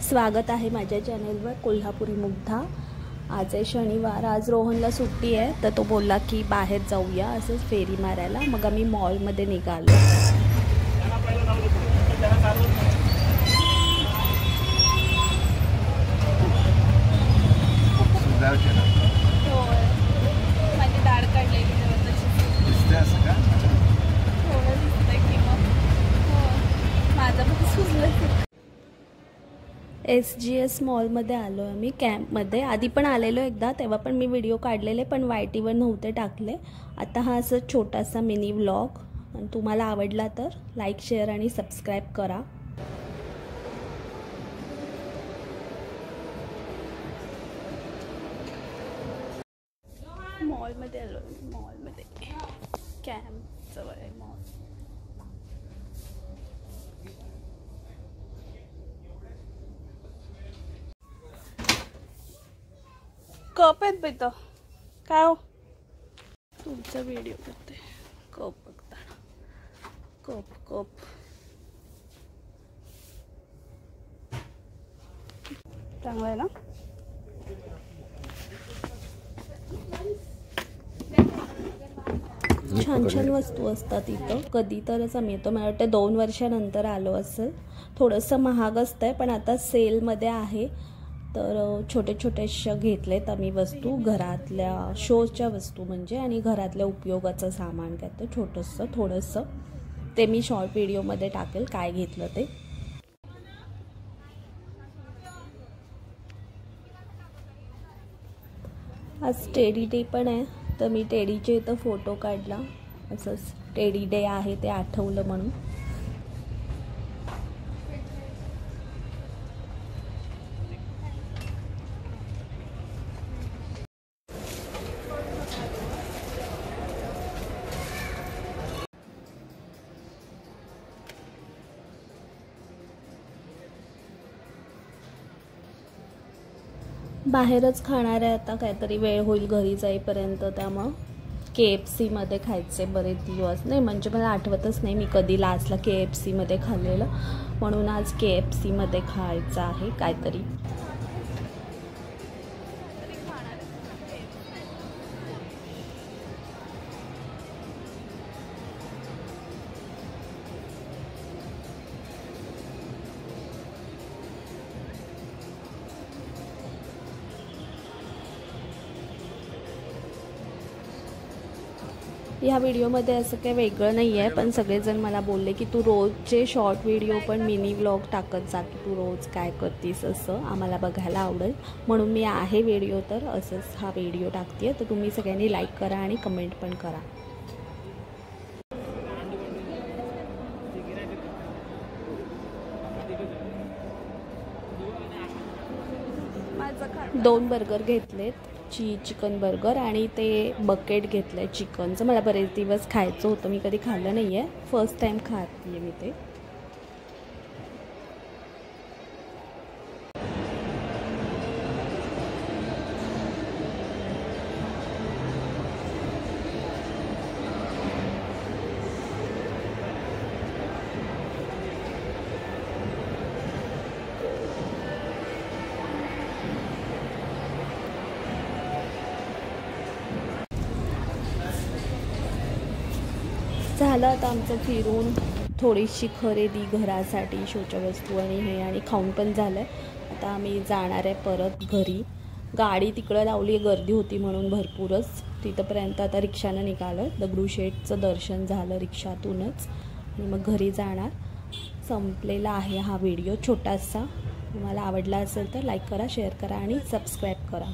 स्वागत आहे माझ्या चॅनलवर कोल्हापुरी मुग्धा। आज आहे शनिवार, आज रोहनला सुट्टी आहे तर तो बोलला की बाहेर जाऊया असंच फेरी मारायला। मग आम्ही मॉलमध्ये निघालो। SGS मॉलमध्ये आलो आम्ही कॅम्पमध्ये। आधी पण आलेलो एकदा, तेव्हा पण मी व्हिडिओ काढलेले पण YT वर नव्हते टाकले। आता हा असं छोटासा मिनी व्लॉग, आणि तुम्हाला आवडला तर लाईक शेअर आणि सबस्क्राईब करा। मॉलमध्ये आलो, मॉलमध्ये कॅम्प जवळ आहे मॉल। कप आहेत बेटा, काय हो तुमचा व्हिडिओ करते। कप बघताना, कप कप चांगला आहे ना। छान छान वस्तू असतात इथं, कधी तरच आम्ही येतो। मला वाटतं 2 वर्षानंतर आलो असेल। थोडंसं महाग असतंय पण आता सेलमध्ये आहे तर छोटे छोटेशा घेतलेत आम्ही वस्तू, घरातल्या शोच्या वस्तू म्हणजे, आणि घरातल्या उपयोगाचं सामान घेतो छोटंसं थोडंसं। ते मी शॉर्ट व्हिडिओमध्ये टाकेल काय घेतलं ते। आज टेडी डे पण आहे तर मी टेडीचे इथं फोटो काढला, असंच टेडी डे आहे ते आठवलं म्हणून। बाहेरच खाणार आहे आता, काहीतरी वेळ होईल घरी जाईपर्यंत, त्यामुळं KFC मध्ये खायचे बरेच दिवस नाही, म्हणजे मला आठवतच नाही मी कधी लास्टला KFC मध्ये खाल्लेलं, म्हणून आज KFC मध्ये खायचं आहे काहीतरी। या व्हिडिओमध्ये असं काही वेगळं नाही आहे, पण सगळेजण मला बोलले की तू रोजचे शॉर्ट व्हिडिओ पण मिनी व्लॉग टाकत जा, की तू रोज काय करतीस असं आम्हाला बघायला आवडेल, म्हणून मी आहे व्हिडिओ तर असंच हा व्हिडिओ टाकते। तर तुम्ही सगळ्यांनी लाईक करा आणि कमेंट पण करा। दोन बर्गर घेतलेत, चिकन बर्गर, आणि ते बकेट घेतलंय चिकनचं। मला बरेच दिवस खायचं होतं, मी कधी खाल्लं नाही आहे, फर्स्ट टाइम खाते मी ते। झालं आता आमचं फिरून, थोडीशी खरेदी घरासाठी शोच्या वस्तू आणि हे, आणि खाऊन पण झालं आहे। आता आम्ही जाणार आहे परत घरी। गाडी तिकडं लावली, गर्दी होती म्हणून भरपूरच, तिथंपर्यंत आता रिक्षानं निघालं। दगडूशेठचं दर्शन झालं रिक्षातूनच, आणि मग घरी जाणार। संपलेला आहे हा व्हिडिओ छोटासा। तुम्हाला आवडला असेल तर लाईक करा, शेअर करा आणि सबस्क्राईब करा।